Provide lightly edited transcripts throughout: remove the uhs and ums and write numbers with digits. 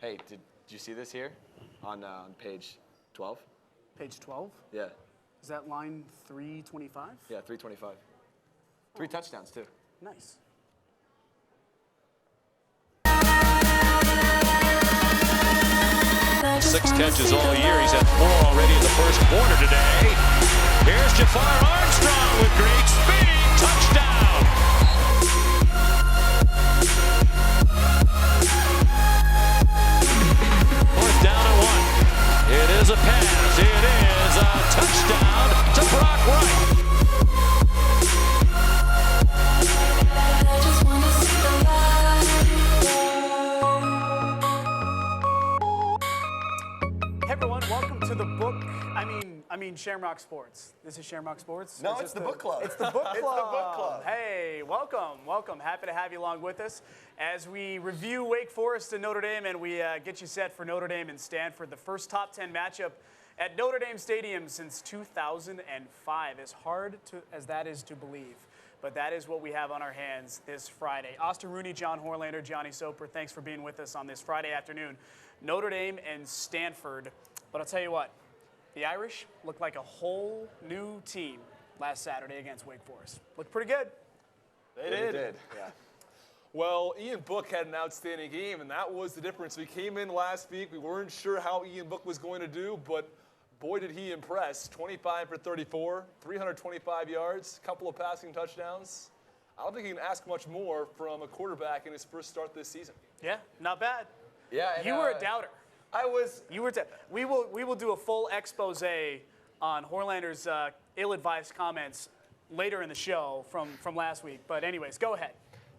Hey, did you see this here on page 12? Page 12? Yeah. Is that line 325? Yeah, 325. 3 touchdowns, too. Nice. Six catches all year. He's had 4 already in the first quarter today. Here's Jafar Armstrong with great speed. Touchdown. Fourth down and 1. It is a pass. It is a touchdown to Brock Wright. Welcome to the book. I mean Shamrock Sports. This is Shamrock Sports. No, it's the book club. It's the book club. It's the book club. Hey, welcome. Happy to have you along with us as we review Wake Forest and Notre Dame, and we get you set for Notre Dame and Stanford, the first top 10 matchup at Notre Dame Stadium since 2005. As hard as that is to believe, but that is what we have on our hands this Friday. Austin Rooney, John Horlander, Johnny Soper, thanks for being with us on this Friday afternoon. Notre Dame and Stanford. But I'll tell you what, the Irish looked like a whole new team last Saturday against Wake Forest. Looked pretty good. They did. Yeah. Well, Ian Book had an outstanding game, and that was the difference. We came in last week. We weren't sure how Ian Book was going to do, but boy, did he impress. 25 for 34, 325 yards, a couple of passing touchdowns. I don't think you can ask much more from a quarterback in his first start this season. Yeah, not bad. Yeah. And, you were a doubter. You were. We will do a full expose on Horlander's ill-advised comments later in the show from last week. But anyways, go ahead.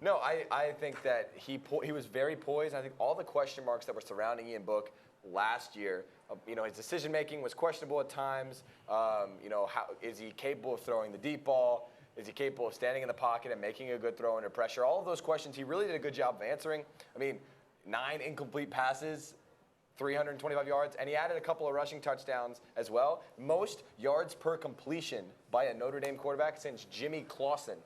No, I think that he was very poised. I think all the question marks that were surrounding Ian Book last year, his decision-making was questionable at times. How is he capable of throwing the deep ball? Is he capable of standing in the pocket and making a good throw under pressure? All of those questions he really did a good job of answering. 9 incomplete passes, 325 yards, and he added a couple of rushing touchdowns as well. Most yards per completion by a Notre Dame quarterback since Jimmy Clausen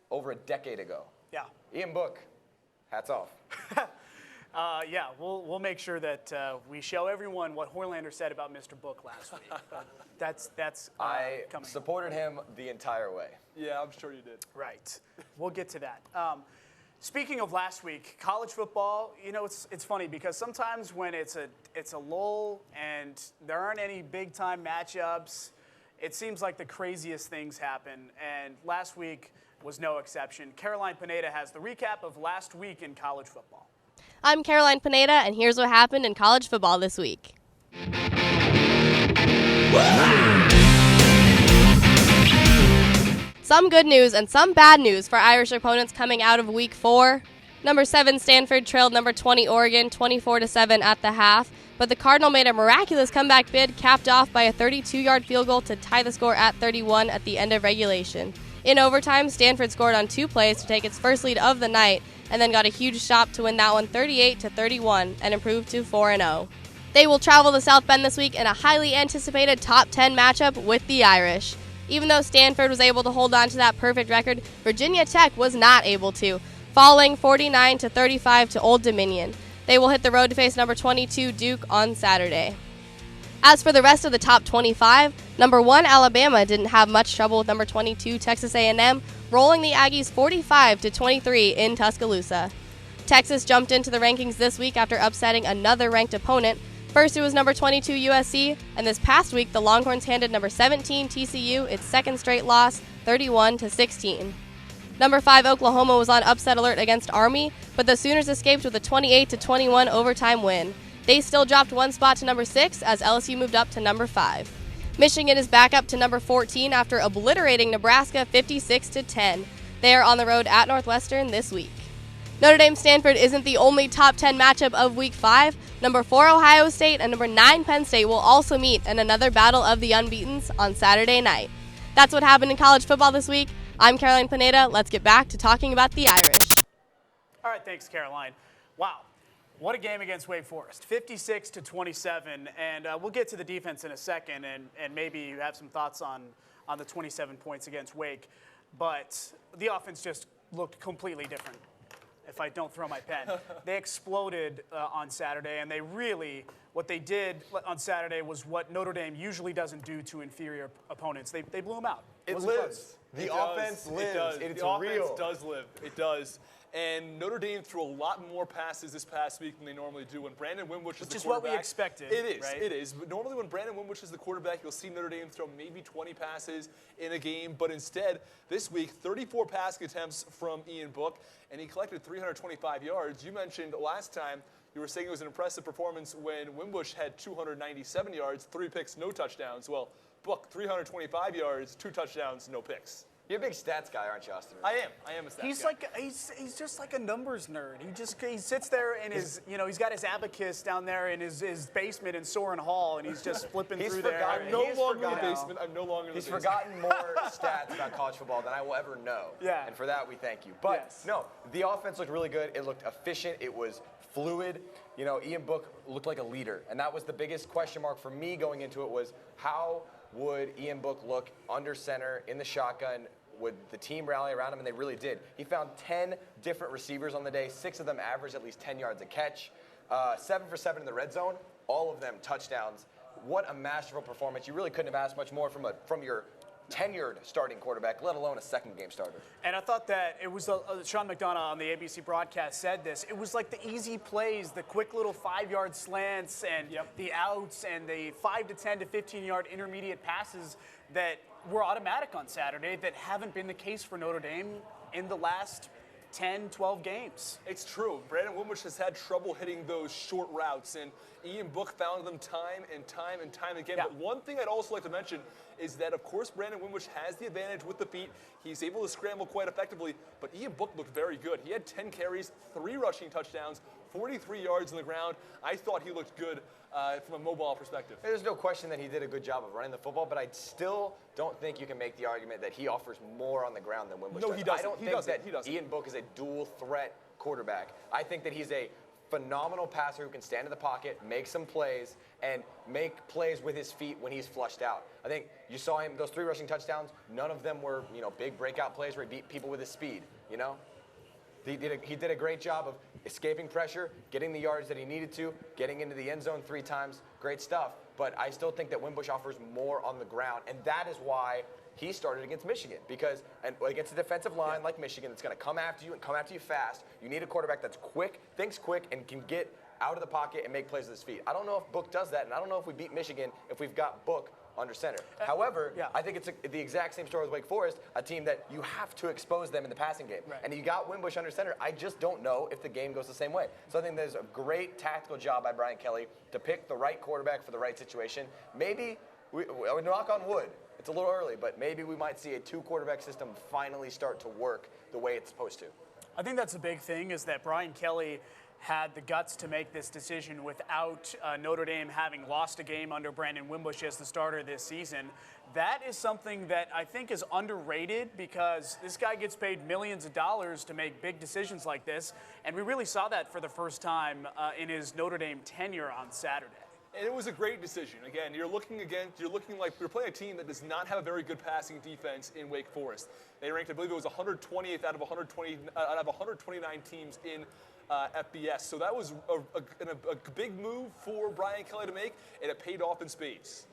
over a decade ago. Yeah. Ian Book, hats off. We'll make sure that we show everyone what Horlander said about Mr. Book last week. But that's I coming. supported him the entire way. Yeah, I'm sure you did. Right. We'll get to that. Speaking of last week, college football, it's funny because sometimes when it's a lull and there aren't any big-time matchups, it seems like the craziest things happen. And last week was no exception. Caroline Pineda has the recap of last week in college football. I'm Caroline Pineda, and here's what happened in college football this week. Some good news and some bad news for Irish opponents coming out of Week 4. Number 7 Stanford trailed number 20 Oregon 24-7 at the half, but the Cardinal made a miraculous comeback bid capped off by a 32-yard field goal to tie the score at 31 at the end of regulation. In overtime, Stanford scored on 2 plays to take its first lead of the night and then got a huge stop to win that one 38-31 and improve to 4-0. They will travel to South Bend this week in a highly anticipated top 10 matchup with the Irish. Even though Stanford was able to hold on to that perfect record, Virginia Tech was not able to, falling 49-35 to Old Dominion. They will hit the road to face number 22 Duke on Saturday. As for the rest of the top 25, number 1 Alabama didn't have much trouble with number 22 Texas A&M, rolling the Aggies 45-23 in Tuscaloosa. Texas jumped into the rankings this week after upsetting another ranked opponent. First, it was number 22 USC, and this past week, the Longhorns handed number 17 TCU its second straight loss, 31-16. Number 5 Oklahoma was on upset alert against Army, but the Sooners escaped with a 28-21 overtime win. They still dropped 1 spot to number 6 as LSU moved up to number 5. Michigan is back up to number 14 after obliterating Nebraska 56-10. They are on the road at Northwestern this week. Notre Dame Stanford isn't the only top 10 matchup of Week 5. Number 4 Ohio State and number 9 Penn State will also meet in another battle of the unbeatens on Saturday night. That's what happened in college football this week. I'm Caroline Pineda. Let's get back to talking about the Irish. All right, thanks, Caroline. Wow, what a game against Wake Forest, 56-27. And we'll get to the defense in a second, and maybe you have some thoughts on the 27 points against Wake. But the offense just looked completely different if I don't throw my pen. They exploded on Saturday, and what they did on Saturday was what Notre Dame usually doesn't do to inferior opponents. They blew them out. It Wasn't close. lives. The offense lives. It does. It's the offense real. does live. It does. And Notre Dame threw a lot more passes this past week than they normally do. When Brandon Wimbush is the quarterback, what we expected. It is. Right? It is. But normally when Brandon Wimbush is the quarterback, you'll see Notre Dame throw maybe 20 passes in a game. But instead, this week, 34 passing attempts from Ian Book, and he collected 325 yards. You mentioned last time you were saying it was an impressive performance when Wimbush had 297 yards, 3 picks, no touchdowns. Well, Book, 325 yards, 2 touchdowns, no picks. You're a big stats guy, aren't you, Austin? I am a stats guy. He's just like a numbers nerd. He sits there in he's got his abacus down there in his basement in Soren Hall, and he's just flipping through there. I'm no longer in the basement. I'm no longer in the He's basement. forgotten more stats about college football than I will ever know. Yeah. And for that, we thank you. But Yes. no, the offense looked really good. It looked efficient. It was fluid. You know, Ian Book looked like a leader. And that was the biggest question mark for me going into it was how would Ian Book look under center in the shotgun? Would the team rally around him? And they really did. He found 10 different receivers on the day. 6 of them averaged at least 10 yards a catch. 7 for 7 in the red zone. All of them touchdowns. What a masterful performance. You really couldn't have asked much more from your tenured starting quarterback, let alone a second game starter. And I thought that it was Sean McDonough on the ABC broadcast said this. It was like the easy plays, the quick little 5-yard slants and the outs and the 5 to 10 to 15-yard intermediate passes that were automatic on Saturday that haven't been the case for Notre Dame in the last 10, 12 games. It's true. Brandon Wimbush has had trouble hitting those short routes, and Ian Book found them time and time again. Yeah. But one thing I'd also like to mention is that, of course, Brandon Wimbush has the advantage with the feet. He's able to scramble quite effectively, but Ian Book looked very good. He had 10 carries, 3 rushing touchdowns, 43 yards on the ground. I thought he looked good from a mobile perspective. There's no question that he did a good job of running the football, but I still don't think you can make the argument that he offers more on the ground than Wimbush No, does. he doesn't. I don't He think doesn't. that He doesn't. Ian Book is a dual threat quarterback. I think that he's a phenomenal passer who can stand in the pocket, make some plays, and make plays with his feet when he's flushed out. I think you saw him, those 3 rushing touchdowns, none of them were, big breakout plays where he beat people with his speed, He did a great job of escaping pressure, getting the yards that he needed to, getting into the end zone 3 times. Great stuff. But I still think that Wimbush offers more on the ground, and that is why he started against Michigan. Because against a defensive line like Michigan that's going to come after you and come after you fast, you need a quarterback that's quick, thinks quick, and can get out of the pocket and make plays with his feet. I don't know if Book does that, and I don't know if we beat Michigan if we've got Book under center. However, I think it's the exact same story with Wake Forest, a team that you have to expose them in the passing game. Right. And you got Wimbush under center. I just don't know if the game goes the same way. So I think there's a great tactical job by Brian Kelly to pick the right quarterback for the right situation. Maybe, I would knock on wood, it's a little early, but maybe we might see a 2-quarterback system finally start to work the way it's supposed to. I think that's a big thing is that Brian Kelly had the guts to make this decision without Notre Dame having lost a game under Brandon Wimbush as the starter this season. That is something that I think is underrated because this guy gets paid millions of dollars to make big decisions like this, and we really saw that for the first time in his Notre Dame tenure on Saturday. And it was a great decision. Again, you're looking like you're playing a team that does not have a very good passing defense in Wake Forest. They ranked, I believe it was 120th out of 129 teams in FBS. So that was a big move for Brian Kelly to make, and it paid off in spades.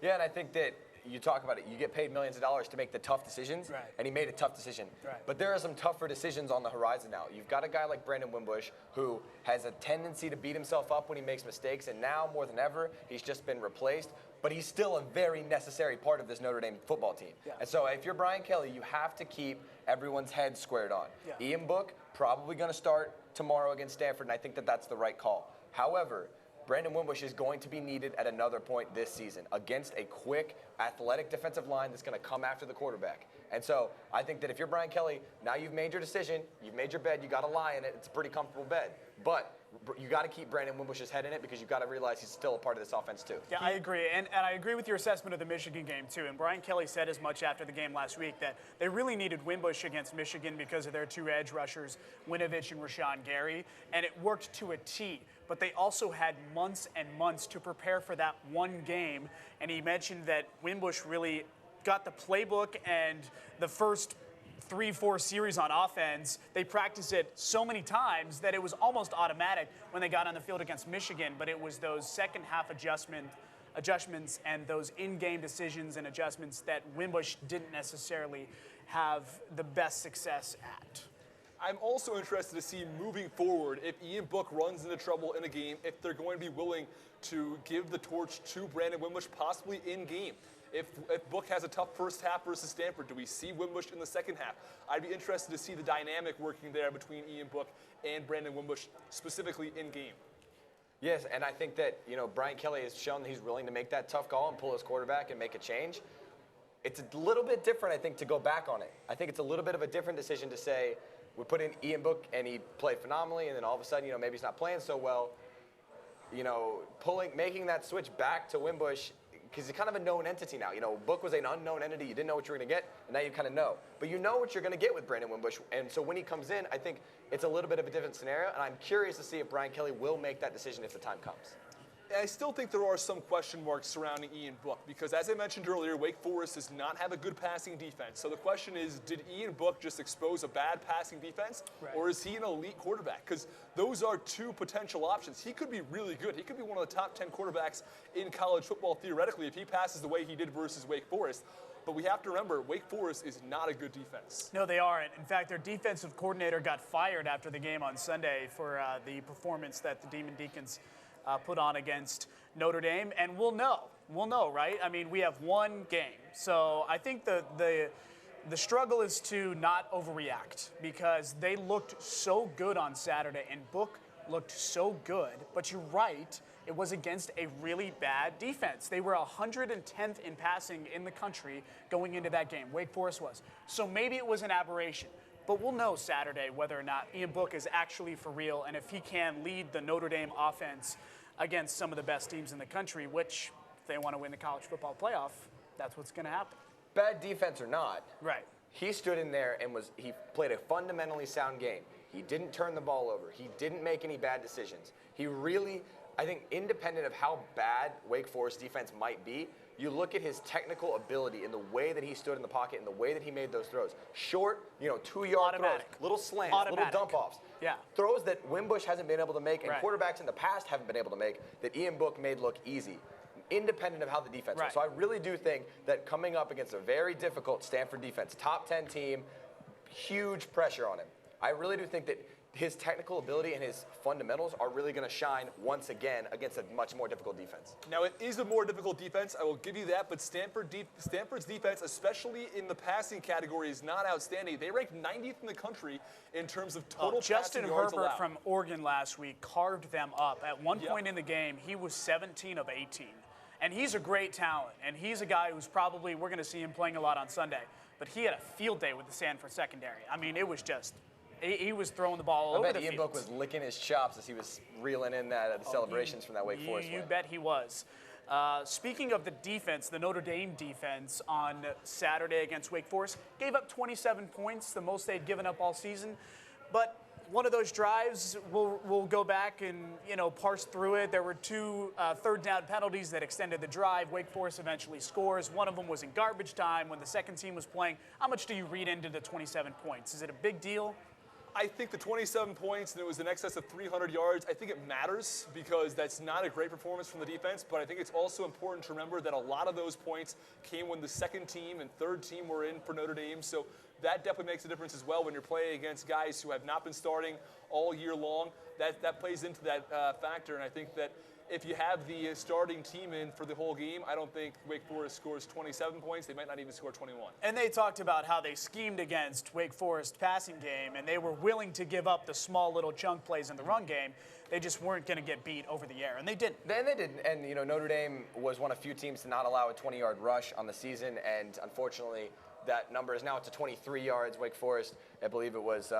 Yeah, and I think that you talk about it, you get paid millions of dollars to make the tough decisions, Right. and he made a tough decision. Right. But there are some tougher decisions on the horizon now. You've got a guy like Brandon Wimbush who has a tendency to beat himself up when he makes mistakes, and now more than ever, he's just been replaced. But he's still a very necessary part of this Notre Dame football team. Yeah. And so if you're Brian Kelly, you have to keep everyone's head squared on. Yeah. Ian Book probably going to start tomorrow against Stanford, and I think that that's the right call. However, Brandon Wimbush is going to be needed at another point this season against a quick, athletic defensive line that's going to come after the quarterback. And so I think that if you're Brian Kelly, now you've made your decision, you've made your bed, you got to lie in it. It's a pretty comfortable bed. But you got to keep Brandon Wimbush's head in it because you've got to realize he's still a part of this offense too. Yeah, I agree. And I agree with your assessment of the Michigan game, too. And Brian Kelly said as much after the game last week that they really needed Wimbush against Michigan because of their 2 edge rushers, Winovich and Rashawn Gary. And it worked to a T. But they also had months and months to prepare for that one game. And he mentioned that Wimbush really got the playbook and the first 3-4 series on offense. They practiced it so many times that it was almost automatic when they got on the field against Michigan, but it was those second half adjustments and those in-game decisions and adjustments that Wimbush didn't necessarily have the best success at. I'm also interested to see moving forward if Ian Book runs into trouble in a game, if they're going to be willing to give the torch to Brandon Wimbush, possibly in game. If Book has a tough first half versus Stanford, do we see Wimbush in the second half? I'd be interested to see the dynamic working there between Ian Book and Brandon Wimbush, specifically in game. Yes, and I think that, Brian Kelly has shown that he's willing to make that tough call and pull his quarterback and make a change. It's a little bit different, I think, to go back on it. I think it's a little bit of a different decision to say, we put in Ian Book and he played phenomenally, and then all of a sudden, maybe he's not playing so well. Making that switch back to Wimbush, because he's kind of a known entity now. Book was an unknown entity. You didn't know what you were going to get, and now you kind of know. But you know what you're going to get with Brandon Wimbush. And so when he comes in, I think it's a little bit of a different scenario, and I'm curious to see if Brian Kelly will make that decision if the time comes. And I still think there are some question marks surrounding Ian Book because, as I mentioned earlier, Wake Forest does not have a good passing defense. So the question is, did Ian Book just expose a bad passing defense, or is he an elite quarterback? Because those are two potential options. He could be really good. He could be one of the top 10 quarterbacks in college football theoretically if he passes the way he did versus Wake Forest. But we have to remember, Wake Forest is not a good defense. No, they aren't. In fact, their defensive coordinator got fired after the game on Sunday for the performance that the Demon Deacons put on against Notre Dame, and we'll know, right? I mean, we have one game, so I think the struggle is to not overreact because they looked so good on Saturday, and Book looked so good. But you're right, it was against a really bad defense. They were 110th in passing in the country going into that game. Wake Forest was. So maybe it was an aberration. But we'll know Saturday whether or not Ian Book is actually for real and if he can lead the Notre Dame offense against some of the best teams in the country, which, if they want to win the college football playoff, that's what's going to happen. Bad defense or not, Right. he stood in there and he played a fundamentally sound game. He didn't turn the ball over. He didn't make any bad decisions. He really, I think, independent of how bad Wake Forest defense might be, you look at his technical ability and the way that he stood in the pocket and the way that he made those throws. Short, 2-yard throws, little slants, little dump-offs. Yeah. Throws that Wimbush hasn't been able to make and Right. quarterbacks in the past haven't been able to make that Ian Book made look easy, independent of how the defense was. Right. So I really do think that coming up against a very difficult Stanford defense, top 10 team, huge pressure on him. I really do think that his technical ability and his fundamentals are really going to shine once again against a much more difficult defense. Now, it is a more difficult defense. I will give you that, but Stanford's defense, especially in the passing category, is not outstanding. They ranked 90th in the country in terms of total Justin passing yards Herbert allowed. from Oregon last week carved them up. At one point in the game, he was 17 of 18. And he's a great talent, and he's a guy who's probably, we're going to see him playing a lot on Sunday. But he had a field day with the Stanford secondary. I mean, it was just, he was throwing the ball all over the field. I bet Ian Book was licking his chops as he was reeling in the celebrations from that Wake Forest win. You bet he was. Speaking of the defense, the Notre Dame defense on Saturday against Wake Forest gave up 27 points, the most they'd given up all season. But one of those drives, we'll go back and parse through it. There were two third down penalties that extended the drive. Wake Forest eventually scores. One of them was in garbage time when the second team was playing. How much do you read into the 27 points? Is it a big deal? I think the 27 points, and it was in excess of 300 yards, I think it matters because that's not a great performance from the defense, but I think it's also important to remember that a lot of those points came when the second team and third team were in for Notre Dame, so that definitely makes a difference as well when you're playing against guys who have not been starting all year long. That plays into that factor, and I think that if you have the starting team in for the whole game, I don't think Wake Forest scores 27 points. They might not even score 21. And they talked about how they schemed against Wake Forest passing game, and they were willing to give up the small little chunk plays in the run game. They just weren't going to get beat over the air, and they didn't. And they didn't. And, Notre Dame was one of few teams to not allow a 20-yard rush on the season, and unfortunately, that number is now to 23 yards. Wake Forest, I believe it was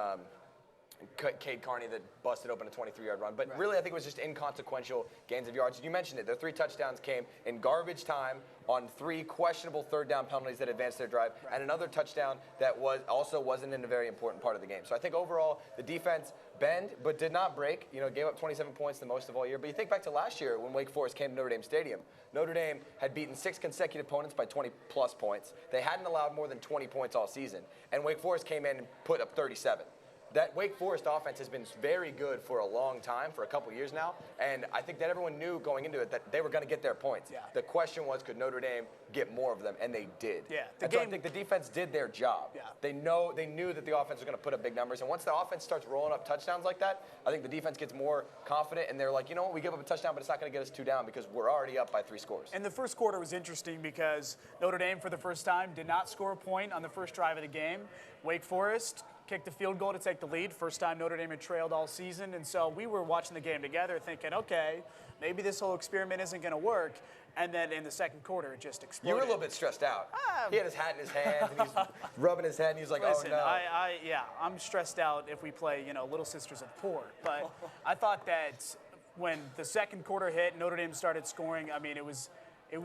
Cade Carney that busted open a 23-yard run. But really, I think it was just inconsequential gains of yards. You mentioned it. Their 3 touchdowns came in garbage time on 3 questionable third down penalties that advanced their drive, and another touchdown that wasn't in a very important part of the game. So I think overall, the defense bend, but did not break. Gave up 27 points, the most of all year. But you think back to last year when Wake Forest came to Notre Dame Stadium. Notre Dame had beaten 6 consecutive opponents by 20-plus points. They hadn't allowed more than 20 points all season. And Wake Forest came in and put up 37. That Wake Forest offense has been very good for a long time, for a couple years now, and I think that everyone knew going into it that they were going to get their points. Yeah. The question was, could Notre Dame get more of them, and they did. Yeah, I think the defense did their job. Yeah. They knew that the offense was going to put up big numbers, and once the offense starts rolling up touchdowns like that, I think the defense gets more confident, and they're like, you know what, we give up a touchdown, but it's not going to get us 2 down because we're already up by 3 scores. And the first quarter was interesting because Notre Dame, for the first time, did not score a point on the first drive of the game. Wake Forest kicked the field goal to take the lead. First time Notre Dame had trailed all season. And so we were watching the game together thinking, okay, maybe this whole experiment isn't going to work. And then in the second quarter, it just exploded. You were a little bit stressed out. He had his hat in his hands, and he's rubbing his head, and he's like, Listen, oh, no. I'm stressed out if we play, Little Sisters of the Poor. But I thought that when the second quarter hit, Notre Dame started scoring. I mean, it was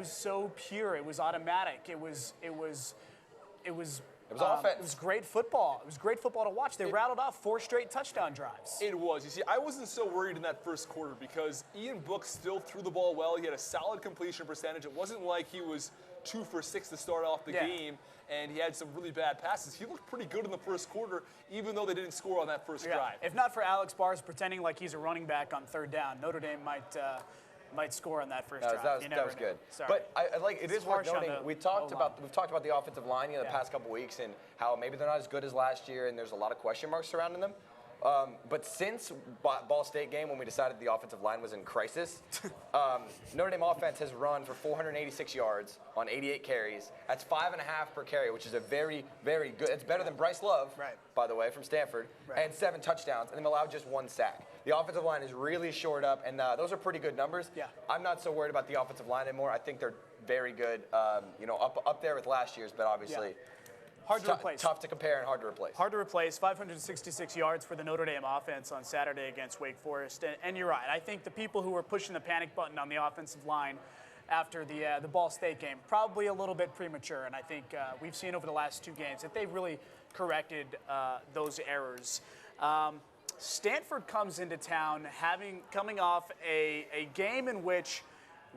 so pure. It was automatic. It was offense. It was great football. It was great football to watch. They rattled off 4 straight touchdown drives. It was. You see, I wasn't so worried in that first quarter because Ian Book still threw the ball well. He had a solid completion percentage. It wasn't like he was 2 for 6 to start off the game, and he had some really bad passes. He looked pretty good in the first quarter, even though they didn't score on that first drive. If not for Alex Bars pretending like he's a running back on 3rd down, Notre Dame might score on that first drive. That was good. Sorry. But it is worth noting, we've talked about the offensive line the past couple weeks and how maybe they're not as good as last year, and there's a lot of question marks surrounding them. But since Ball State game, when we decided the offensive line was in crisis, Notre Dame offense has run for 486 yards on 88 carries. That's 5.5 per carry, which is a very, very good. It's better than Bryce Love, by the way, from Stanford, and 7 touchdowns, and they've allowed just 1 sack. The offensive line is really shored up, and those are pretty good numbers. Yeah. I'm not so worried about the offensive line anymore. I think they're very good, up there with last year's, but obviously hard to replace. Tough to compare and hard to replace. Hard to replace. 566 yards for the Notre Dame offense on Saturday against Wake Forest. And you're right. I think the people who were pushing the panic button on the offensive line after the Ball State game, probably a little bit premature. And I think we've seen over the last 2 games that they've really corrected those errors. Stanford comes into town coming off a game in which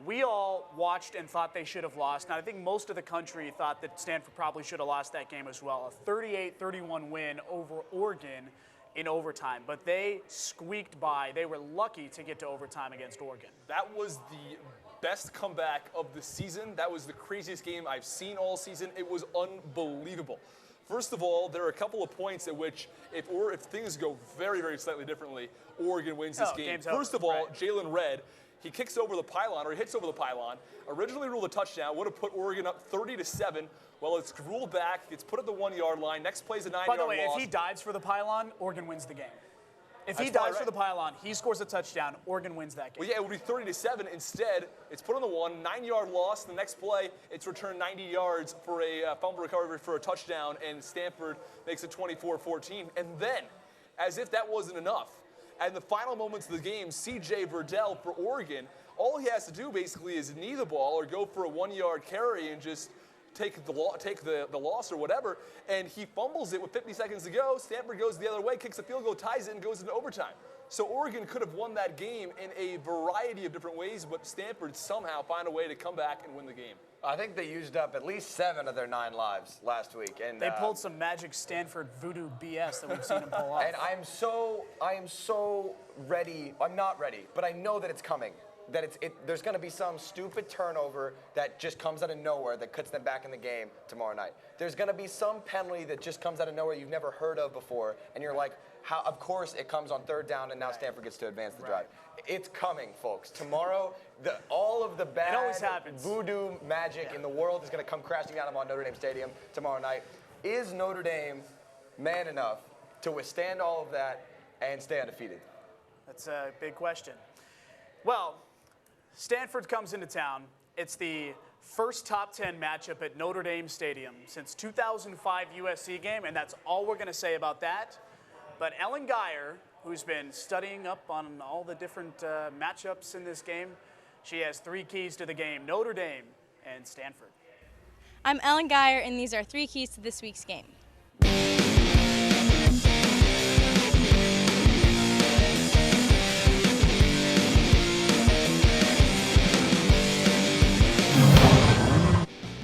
we all watched and thought they should have lost. And I think most of the country thought that Stanford probably should have lost that game as well. A 38-31 win over Oregon in overtime. But they squeaked by. They were lucky to get to overtime against Oregon. That was the best comeback of the season. That was the craziest game I've seen all season. It was unbelievable. First of all, there are a couple of points at which, if things go very, very slightly differently, Oregon wins this game. First of all, Jalen Redd, he kicks over the pylon, or he hits over the pylon. Originally ruled a touchdown, would have put Oregon up 30-7. Well, it's ruled back. It's put at the 1-yard line. Next play's a 9-yard loss. By the way, if he dives for the pylon, Oregon wins the game. If he dives for the pylon, he scores a touchdown, Oregon wins that game. Well, yeah, it would be 30-7. Instead, it's put on the 9-yard loss. The next play, it's returned 90 yards for a fumble recovery for a touchdown, and Stanford makes it 24-14. And then, as if that wasn't enough, and the final moments of the game, C.J. Verdell for Oregon, all he has to do basically is knee the ball or go for a 1-yard carry and just take the loss or whatever, and he fumbles it with 50 seconds to go. Stanford goes the other way, kicks the field goal, ties it, and goes into overtime. So Oregon could have won that game in a variety of different ways, but Stanford somehow found a way to come back and win the game. I think they used up at least 7 of their 9 lives last week, and they pulled some magic Stanford voodoo BS that we've seen them pull off. And I am so ready. I'm not ready, but I know that it's coming. That there's going to be some stupid turnover that just comes out of nowhere that puts them back in the game tomorrow night. There's going to be some penalty that just comes out of nowhere you've never heard of before, and you're like, how? Of course it comes on 3rd down, and now Stanford gets to advance the drive. It's coming, folks. Tomorrow, all of the bad voodoo magic in the world is going to come crashing down on Notre Dame Stadium tomorrow night. Is Notre Dame man enough to withstand all of that and stay undefeated? That's a big question. Well, Stanford comes into town. It's the first top 10 matchup at Notre Dame Stadium since 2005 USC game, and that's all we're going to say about that. But Ellen Geyer, who's been studying up on all the different matchups in this game, she has 3 keys to the game: Notre Dame and Stanford. I'm Ellen Geyer, and these are 3 keys to this week's game.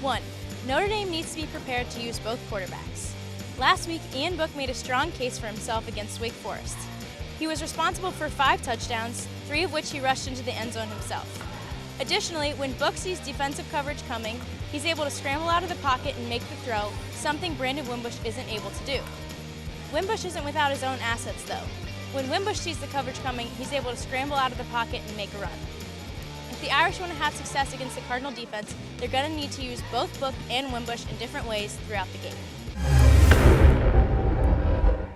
1. Notre Dame needs to be prepared to use both quarterbacks. Last week, Ian Book made a strong case for himself against Wake Forest. He was responsible for 5 touchdowns, 3 of which he rushed into the end zone himself. Additionally, when Book sees defensive coverage coming, he's able to scramble out of the pocket and make the throw, something Brandon Wimbush isn't able to do. Wimbush isn't without his own assets, though. When Wimbush sees the coverage coming, he's able to scramble out of the pocket and make a run. If the Irish want to have success against the Cardinal defense, they're going to need to use both Book and Wimbush in different ways throughout the game.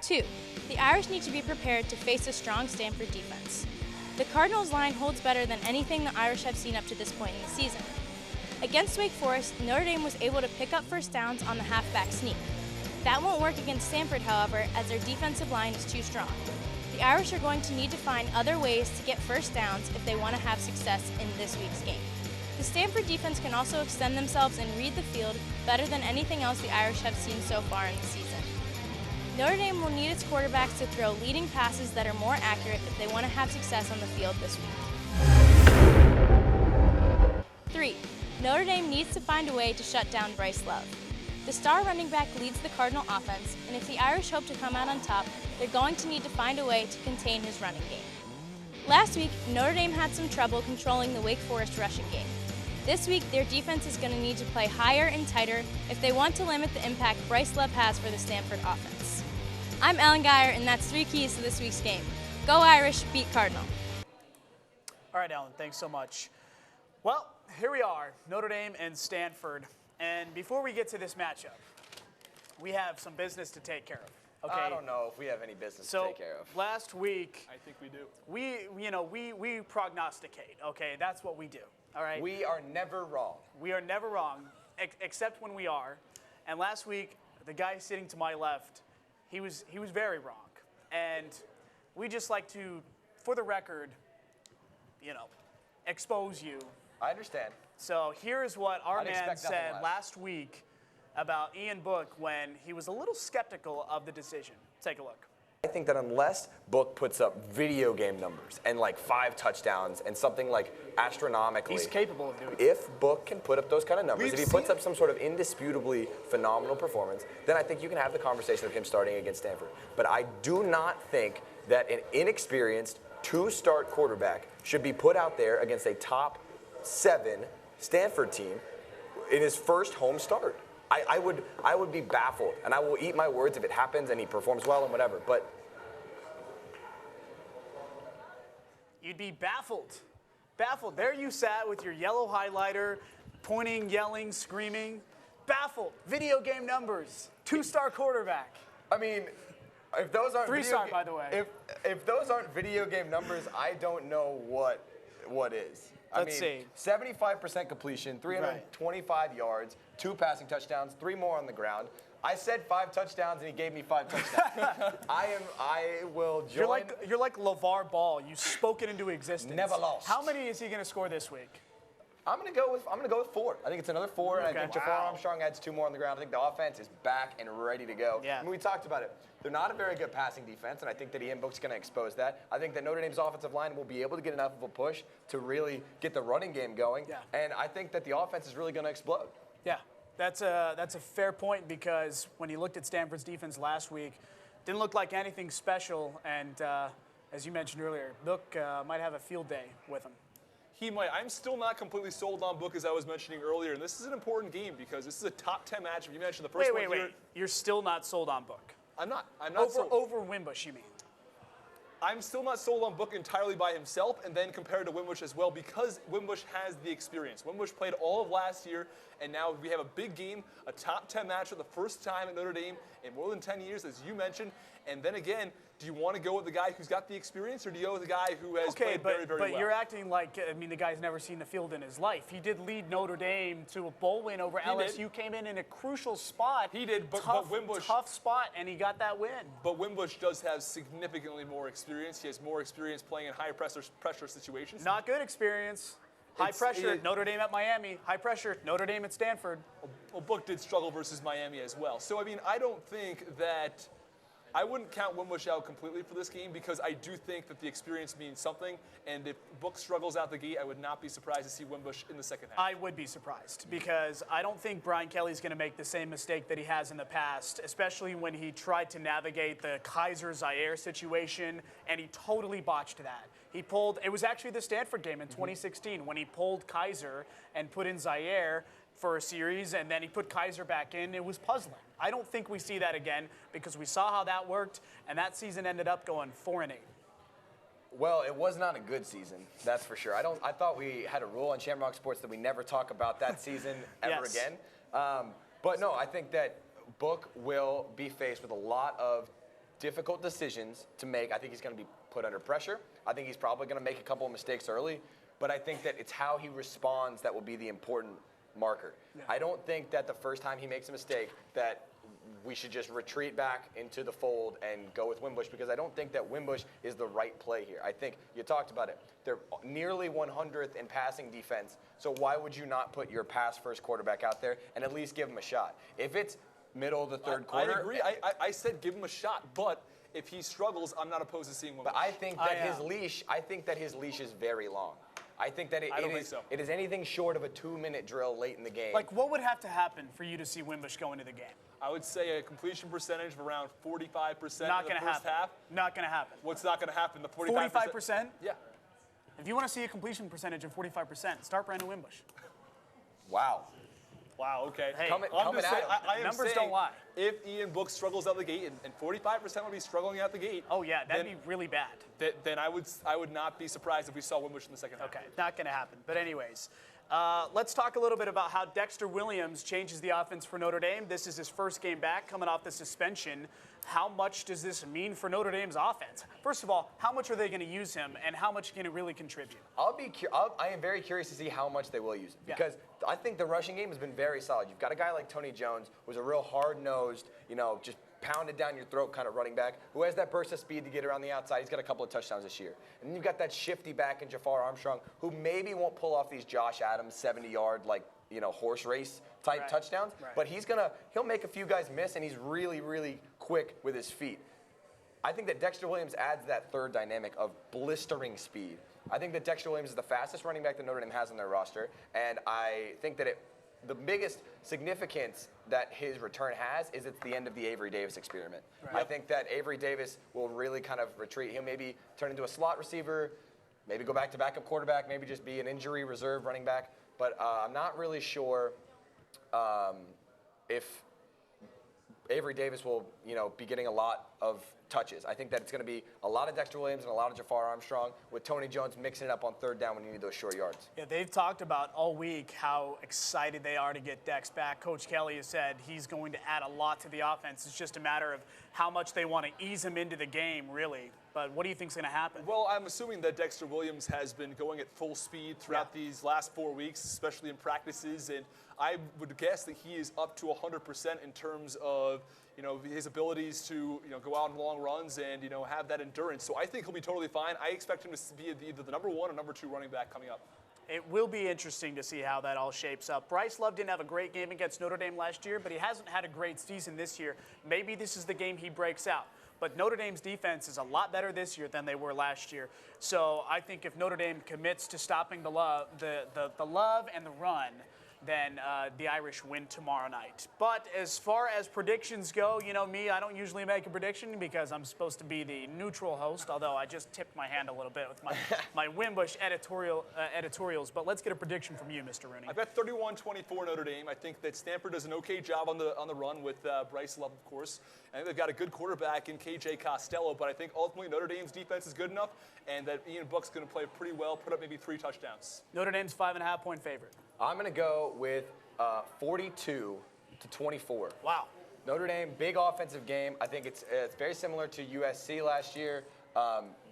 2. The Irish need to be prepared to face a strong Stanford defense. The Cardinals' line holds better than anything the Irish have seen up to this point in the season. Against Wake Forest, Notre Dame was able to pick up first downs on the halfback sneak. That won't work against Stanford, however, as their defensive line is too strong. The Irish are going to need to find other ways to get first downs if they want to have success in this week's game. The Stanford defense can also extend themselves and read the field better than anything else the Irish have seen so far in the season. Notre Dame will need its quarterbacks to throw leading passes that are more accurate if they want to have success on the field this week. 3. Notre Dame needs to find a way to shut down Bryce Love. The star running back leads the Cardinal offense, and if the Irish hope to come out on top, they're going to need to find a way to contain his running game. Last week, Notre Dame had some trouble controlling the Wake Forest rushing game. This week, their defense is going to need to play higher and tighter if they want to limit the impact Bryce Love has for the Stanford offense. I'm Ellen Geyer, and that's 3 keys to this week's game. Go Irish, beat Cardinal. All right, Ellen, thanks so much. Well, here we are, Notre Dame and Stanford. And before we get to this matchup, we have some business to take care of. Okay. I don't know if we have any business to take care of. Last week, I think we do. We prognosticate. Okay, that's what we do. All right. We are never wrong. We are never wrong, except when we are. And last week, the guy sitting to my left, he was very wrong. And we just like to, for the record, expose you. I understand. So here's what our I'd man expect nothing said less. last week about Ian Book when he was a little skeptical of the decision. Take a look. I think that unless Book puts up video game numbers and like 5 touchdowns and something like astronomically, He's capable of doing it. if Book can put up those kind of numbers, We've if he puts seen- up some sort of indisputably phenomenal performance, then I think you can have the conversation of him starting against Stanford. But I do not think that an inexperienced 2-start quarterback should be put out there against a top 7 Stanford team in his first home start. I would be baffled, and I will eat my words if it happens and he performs well and whatever. But You'd be baffled. Baffled. There you sat with your yellow highlighter, pointing, yelling, screaming. Baffled. Video game numbers. 2-star quarterback. I mean, if those aren't 3-star, by the way. If those aren't video game numbers, I don't know what is. Let's see. 75% completion, 325 yards, 2 passing touchdowns, 3 more on the ground. I said 5 touchdowns, and he gave me 5 touchdowns. I will join. You're like LeVar Ball. You spoke it into existence. Never lost. How many is he going to score this week? I'm gonna go with 4. I think it's another 4, and I Okay. think Jafar Armstrong adds 2 more on the ground. I think the offense is back and ready to go. Yeah. I mean, we talked about it. They're not a very good passing defense, and I think that Ian Book's gonna expose that. I think that Notre Dame's offensive line will be able to get enough of a push to really get the running game going. Yeah. And I think that the offense is really gonna explode. Yeah, that's a fair point because when you looked at Stanford's defense last week, didn't look like anything special. And as you mentioned earlier, Book might have a field day with him. He might. I'm still not completely sold on Book, as I was mentioning earlier. And this is an important game because this is a top 10 matchup. You mentioned the first one here. Wait. You're still not sold on Book? I'm not Over Wimbush, you mean? I'm still not sold on Book entirely by himself, and then compared to Wimbush as well, because Wimbush has the experience. Wimbush played all of last year, and now we have a big game, a top 10 matchup, the first time at Notre Dame in more than 10 years, as you mentioned. And then again, do you want to go with the guy who's got the experience, or do you go with the guy who has played very, very well? But you're acting like, the guy's never seen the field in his life. He did lead Notre Dame to a bowl win over LSU. Came in a crucial spot. He did, but Wimbush, tough spot, and he got that win. But Wimbush does have significantly more experience. He has more experience playing in high pressure situations. Not good experience. High pressure, Notre Dame at Miami. High pressure, Notre Dame at Stanford. Well, Book did struggle versus Miami as well. So, I mean, I don't think that I wouldn't count Wimbush out completely for this game because I do think that the experience means something. And if Book struggles out the gate, I would not be surprised to see Wimbush in the second half. I would be surprised because I don't think Brian Kelly's going to make the same mistake that he has in the past, especially when he tried to navigate the Kaiser-Zaire situation, and he totally botched that. He pulled, it was actually the Stanford game in 2016 when he pulled Kaiser and put in Zaire for a series, and then he put Kaiser back in. It was puzzling. I don't think we see that again because we saw how that worked, and that season ended up going 4-8. Well, it was not a good season, that's for sure. I thought we had a rule on Shamrock Sports that we never talk about that season ever Yes. again. But no, I think that Book will be faced with a lot of difficult decisions to make. I think he's going to be put under pressure. I think he's probably going to make a couple of mistakes early, but I think that it's how he responds that will be the important marker. Yeah. I don't think that the first time he makes a mistake that we should just retreat back into the fold and go with Wimbush, because I don't think that Wimbush is the right play here. I think you talked about it. They're nearly 100th in passing defense, so why would you not put your pass-first quarterback out there and at least give him a shot? If it's middle of the third quarter. I agree. I said give him a shot, but if he struggles, I'm not opposed to seeing Wimbush. But I think that his leash is very long. I think that it is anything short of a 2-minute drill late in the game. Like, what would have to happen for you to see Wimbush go into the game? I would say a completion percentage of around 45% in the first half. Not going to happen. What's not going to happen? The 45%? Yeah. If you want to see a completion percentage of 45%, start Brandon Wimbush. Wow. Wow, okay. Hey, I am numbers saying don't lie. If Ian Book struggles out the gate, and 45% would be struggling out the gate. Oh, yeah, that'd be really bad. Then I would not be surprised if we saw Wimbush in the second half. Okay, not going to happen. But anyways, let's talk a little bit about how Dexter Williams changes the offense for Notre Dame. This is his first game back coming off the suspension. How much does this mean for Notre Dame's offense? First of all, how much are they going to use him, and how much can it really contribute? I am very curious to see how much they will use him, because I think the rushing game has been very solid. You've got a guy like Tony Jones, who's a real hard-nosed, just pounded down your throat kind of running back, who has that burst of speed to get around the outside. He's got a couple of touchdowns this year. And then you've got that shifty back in Jafar Armstrong, who maybe won't pull off these Josh Adams 70-yard, horse race type touchdowns, but he'll make a few guys miss, and he's really, really quick with his feet. I think that Dexter Williams adds that third dynamic of blistering speed. I think that Dexter Williams is the fastest running back that Notre Dame has on their roster, and I think that the biggest significance that his return has is it's the end of the Avery Davis experiment. Right. I think that Avery Davis will really kind of retreat. He'll maybe turn into a slot receiver, maybe go back to backup quarterback, maybe just be an injury reserve running back. But I'm not really sure if Avery Davis will, be getting a lot of touches. I think that it's going to be a lot of Dexter Williams and a lot of Jafar Armstrong, with Tony Jones mixing it up on third down when you need those short yards. Yeah, they've talked about all week how excited they are to get Dex back. Coach Kelly has said he's going to add a lot to the offense. It's just a matter of how much they want to ease him into the game, really. But what do you think is going to happen? Well, I'm assuming that Dexter Williams has been going at full speed throughout these last 4 weeks, especially in practices, and I would guess that he is up to 100% in terms of his abilities to go out on long runs and have that endurance. So I think he'll be totally fine. I expect him to be either the number 1 or number 2 running back coming up. It will be interesting to see how that all shapes up. Bryce Love didn't have a great game against Notre Dame last year, but he hasn't had a great season this year. Maybe this is the game he breaks out. But Notre Dame's defense is a lot better this year than they were last year. So I think if Notre Dame commits to stopping the love and the run, then the Irish win tomorrow night. But as far as predictions go, me, I don't usually make a prediction because I'm supposed to be the neutral host, although I just tipped my hand a little bit with my Wimbush editorials. But let's get a prediction from you, Mr. Rooney. I bet 31-24 Notre Dame. I think that Stanford does an okay job on the run with Bryce Love, of course. I think they've got a good quarterback in KJ Costello, but I think ultimately Notre Dame's defense is good enough, and that Ian Book's going to play pretty well, put up maybe 3 touchdowns. Notre Dame's 5.5-point favorite. I'm going to go with 42-24. Wow. Notre Dame, big offensive game. I think it's very similar to USC last year.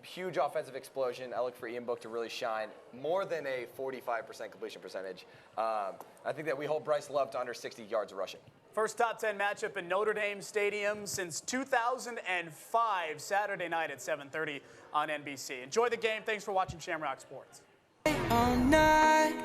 Huge offensive explosion. I look for Ian Book to really shine. More than a 45% completion percentage. I think that we hold Bryce Love to under 60 yards of rushing. First top 10 matchup in Notre Dame Stadium since 2005, Saturday night at 7:30 on NBC. Enjoy the game. Thanks for watching Shamrock Sports. All night,